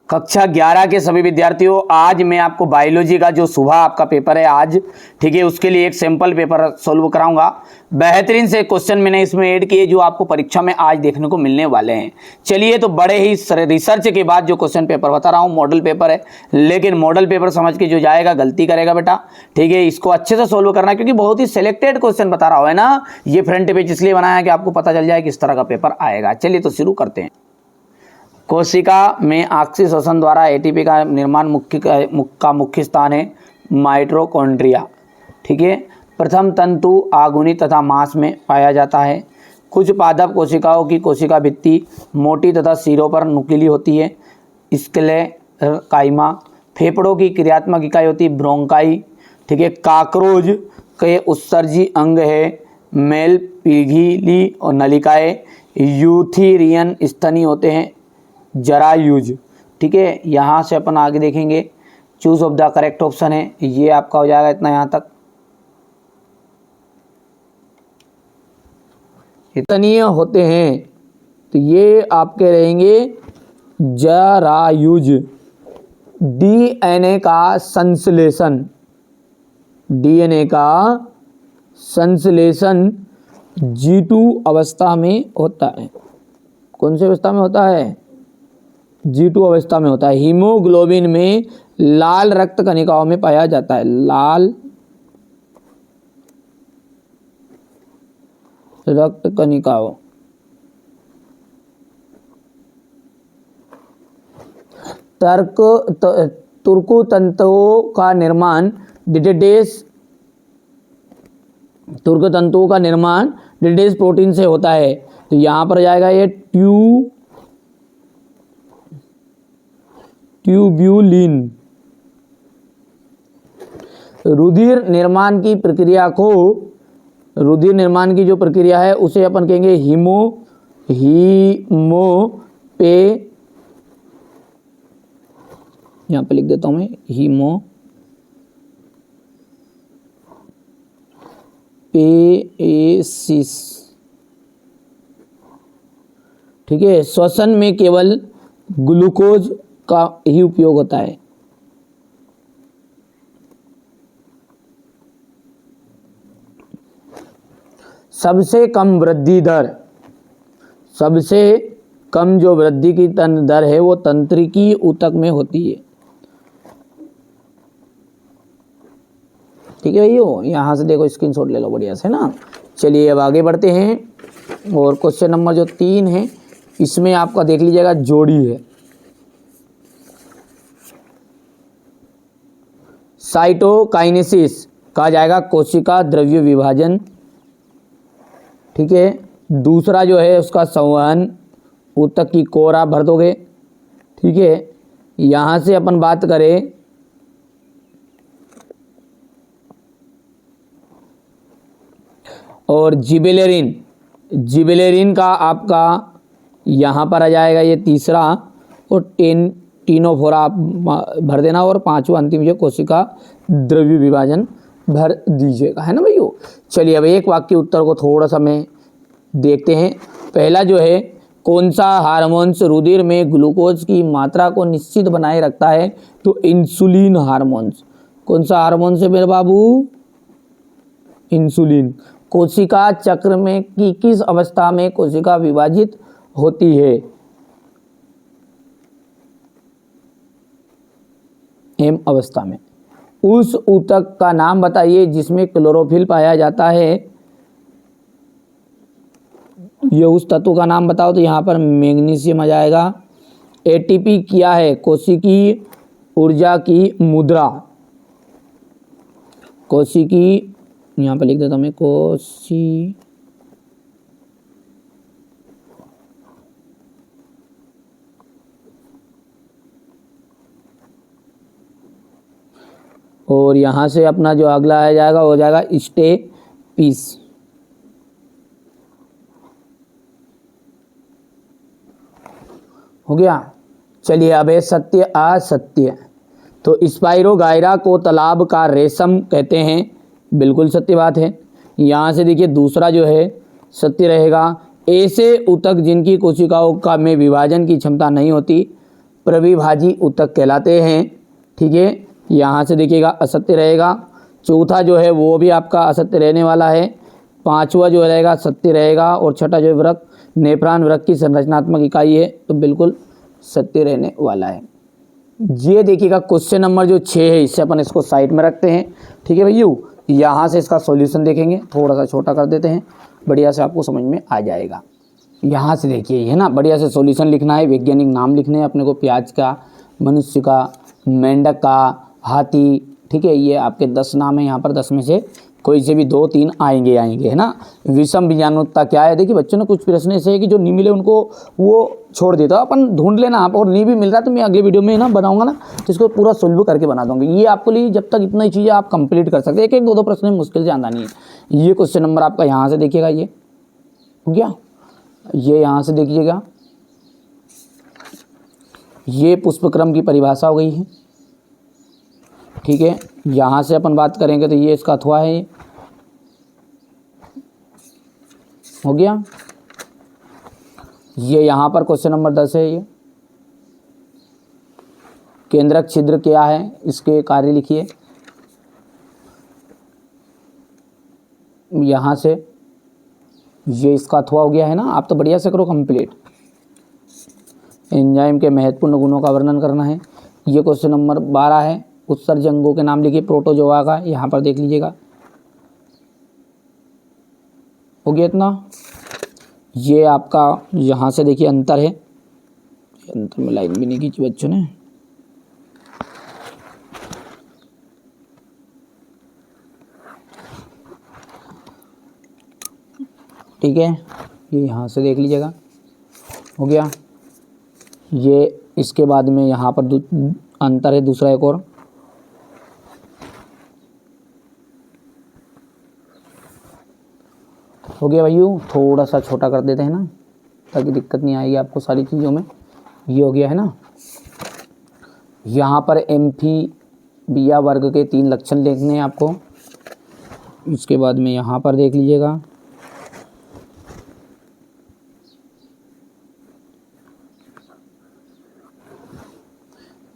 कक्षा 11 के सभी विद्यार्थियों, आज मैं आपको बायोलॉजी का जो सुबह आपका पेपर है आज, ठीक है, उसके लिए एक सैंपल पेपर सॉल्व कराऊंगा। बेहतरीन से क्वेश्चन मैंने इसमें ऐड किए जो आपको परीक्षा में आज देखने को मिलने वाले हैं। चलिए, तो बड़े ही रिसर्च के बाद जो क्वेश्चन पेपर बता रहा हूँ, मॉडल पेपर है, लेकिन मॉडल पेपर समझ के जो जाएगा गलती करेगा बेटा, ठीक है। इसको अच्छे से सॉल्व करना, क्योंकि बहुत ही सिलेक्टेड क्वेश्चन बता रहा हूँ, है ना। ये फ्रंट पेज इसलिए बनाया कि आपको पता चल जाए किस तरह का पेपर आएगा। चलिए, तो शुरू करते हैं। कोशिका में ऑक्सीय शोषण द्वारा एटीपी का निर्माण मुख्य स्थान है माइटोकॉन्ड्रिया, ठीक है। प्रथम तंतु आगुनी तथा मांस में पाया जाता है। कुछ पादप कोशिकाओं की कोशिका भित्ति मोटी तथा सिरों पर नुकीली होती है। स्क्लेरकाइमा फेफड़ों की क्रियात्मक इकाई होती है ब्रोंकाई, ठीक है। काकरोच के उत्सर्जी अंग है मेल पीघिली और नलिकाएं। यूथेरियन स्तनी होते हैं जरायुज, ठीक है। यहाँ से अपन आगे देखेंगे, choose of the correct option है, ये आपका हो जाएगा इतना यहाँ तक। स्तनीय होते हैं तो ये आपके रहेंगे जरायुज। डीएनए का संश्लेषण, डीएनए का संश्लेषण G2 अवस्था में होता है। कौन सी अवस्था में होता है? G2 अवस्था में होता है। हीमोग्लोबिन में लाल रक्त कणिकाओं में पाया जाता है। लाल रक्त कणिकाओं। तुर्कु तंतुओं का निर्माण डिडेस प्रोटीन से होता है। तो यहाँ पर जाएगा ये ट्यूब्यूलिन। रुधिर निर्माण की जो प्रक्रिया है उसे अपन कहेंगे यहाँ पे लिख देता हूं मैं हीमोपेसिस, ठीक है। श्वसन में केवल ग्लूकोज का ही उपयोग होता है। सबसे कम वृद्धि दर, सबसे कम जो वृद्धि की दर है वो तंत्रिकी ऊतक में होती है, ठीक है भाइयों। यहाँ से देखो स्क्रीनशॉट ले लो बढ़िया से ना। चलिए, अब आगे बढ़ते हैं और क्वेश्चन नंबर जो 3 है इसमें आपका देख लीजिएगा जोड़ी है। साइटोकाइनेसिस कहा जाएगा कोशिका द्रव्य विभाजन, ठीक है। दूसरा जो है उसका संवहन, ऊतक की कोर आप भर दोगे, ठीक है। यहाँ से अपन बात करें और जिबेलेरिन का आपका यहाँ पर आ जाएगा ये तीसरा, और टीनोफोरा आप भर देना, और पांचवा अंतिम जो कोशिका द्रव्य विभाजन भर दीजिएगा, है ना भाइयों। चलिए, अब एक वाक्य उत्तर को थोड़ा सा मैं देखते हैं। पहला जो है, कौन सा हार्मोन्स रुधिर में ग्लूकोज की मात्रा को निश्चित बनाए रखता है? तो इंसुलिन हार्मोन्स। कौन सा हार्मोन है मेरे बाबू? इंसुलिन। कोशिका चक्र में किस अवस्था में कोशिका विभाजित होती है? एम अवस्था में। उस ऊतक का नाम बताइए जिसमें क्लोरोफिल पाया जाता है। ये उस तत्व का नाम बताओ, तो यहाँ पर मैग्नीशियम आ जाएगा। एटीपी क्या है? कोशिकीय ऊर्जा की मुद्रा। कोशिकीय, यहाँ पर लिख देता हूँ मैं और यहाँ से अपना जो अगला आ जाएगा हो जाएगा स्टेपीस। हो गया। चलिए, अब है सत्य असत्य। तो स्पाइरोगाइरा को तालाब का रेशम कहते हैं, बिल्कुल सत्य बात है। यहाँ से देखिए दूसरा जो है सत्य रहेगा। ऐसे ऊतक जिनकी कोशिकाओं का में विभाजन की क्षमता नहीं होती, प्रविभाजी ऊतक कहलाते हैं। ठीक है, यहाँ से देखिएगा असत्य रहेगा। चौथा जो है वो भी आपका असत्य रहने वाला है। पांचवा जो रहेगा सत्य रहेगा। और छठा जो है वृक्क, नेफ्रॉन वृक्क की संरचनात्मक इकाई है, तो बिल्कुल सत्य रहने वाला है। ये देखिएगा क्वेश्चन नंबर जो 6 है, इससे अपन इसको साइड में रखते हैं। ठीक है भैया, यहाँ से इसका सॉल्यूशन देखेंगे, थोड़ा सा छोटा कर देते हैं, बढ़िया से आपको समझ में आ जाएगा। यहाँ से देखिए, है ना, बढ़िया से सॉल्यूशन लिखना है, वैज्ञानिक नाम लिखने हैं अपने को, प्याज का, मनुष्य का, मेंढक का, हाथी। ठीक है, ये आपके 10 नाम है यहाँ पर, 10 में से कोई से भी 2-3 आएंगे, है ना। विषम बीजाणुता क्या है, देखिए बच्चों ने कुछ प्रश्न ऐसे है कि जो नहीं मिले उनको वो छोड़ देता, अपन ढूंढ लेना आप, और नहीं भी मिल रहा तो मैं अगले वीडियो में ना बनाऊंगा ना, तो इसको पूरा सोल्व करके बना दूंगी। ये आपको लिए जब तक इतना ही चीज़ें आप कंप्लीट कर सकते हैं, एक 2 प्रश्न में मुश्किल से आना नहीं है। ये क्वेश्चन नंबर आपका यहाँ से देखिएगा, ये हो गया। ये यहाँ से देखिएगा, ये पुष्पक्रम की परिभाषा हो गई है। ठीक है, यहाँ से अपन बात करेंगे तो ये इसका अथवा है, ये हो गया। ये यहाँ पर क्वेश्चन नंबर 10 है, ये केंद्रक छिद्र क्या है, इसके कार्य लिखिए। यहाँ से ये इसका अथवा हो गया है ना, आप तो बढ़िया से करो कंप्लीट। एंजाइम के महत्वपूर्ण गुणों का वर्णन करना है। ये क्वेश्चन नंबर 12 है, उत्सर्ज अंगों के नाम लिखिए प्रोटोजोआ का, यहाँ पर देख लीजिएगा, हो गया इतना। ये आपका यहाँ से देखिए अंतर है, अंतर में लाइन भी नहीं खींची बच्चों ने। ठीक है, ये यहाँ से देख लीजिएगा, हो गया। ये इसके बाद में यहाँ पर अंतर है दूसरा एक और, हो गया भैया। थोड़ा सा छोटा कर देते हैं ना, ताकि दिक्कत नहीं आएगी आपको सारी चीज़ों में। ये हो गया है ना। यहाँ पर एम्फीबिया वर्ग के 3 लक्षण लिखने हैं आपको। इसके बाद में यहाँ पर देख लीजिएगा,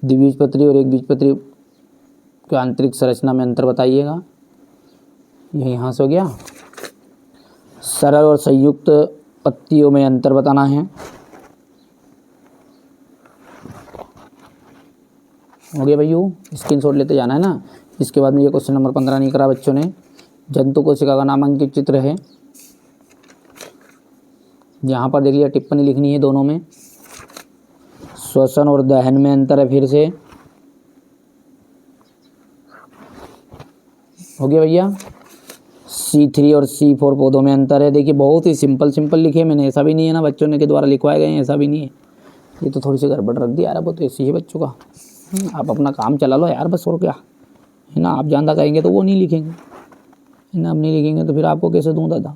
द्विबीजपत्री और एक बीजपत्री के आंतरिक संरचना में अंतर बताइएगा। ये यहाँ से हो गया। सरल और संयुक्त पत्तियों में अंतर बताना है, हो गया भैया। स्क्रीनशॉट लेते जाना है ना। इसके बाद में ये क्वेश्चन नंबर 15 नहीं करा बच्चों ने। जंतु कोशिका का नामांकित चित्र है, यहाँ पर देखिए टिप्पणी लिखनी है दोनों में। श्वसन और दहन में अंतर है, फिर से हो गया भैया। C3 और C4 पौधों में अंतर है। देखिए बहुत ही सिंपल लिखे मैंने, ऐसा भी नहीं है ना बच्चों ने के द्वारा लिखवाए गए हैं, ऐसा भी नहीं है। ये तो थोड़ी सी गड़बड़ रख दी यार, वो तो ऐसी है बच्चों का। आप अपना काम चला लो यार, बस, और क्या है ना। आप ज़्यादा कहेंगे तो वो नहीं लिखेंगे, है ना। आप नहीं लिखेंगे तो फिर आपको कैसे दूँ दादा।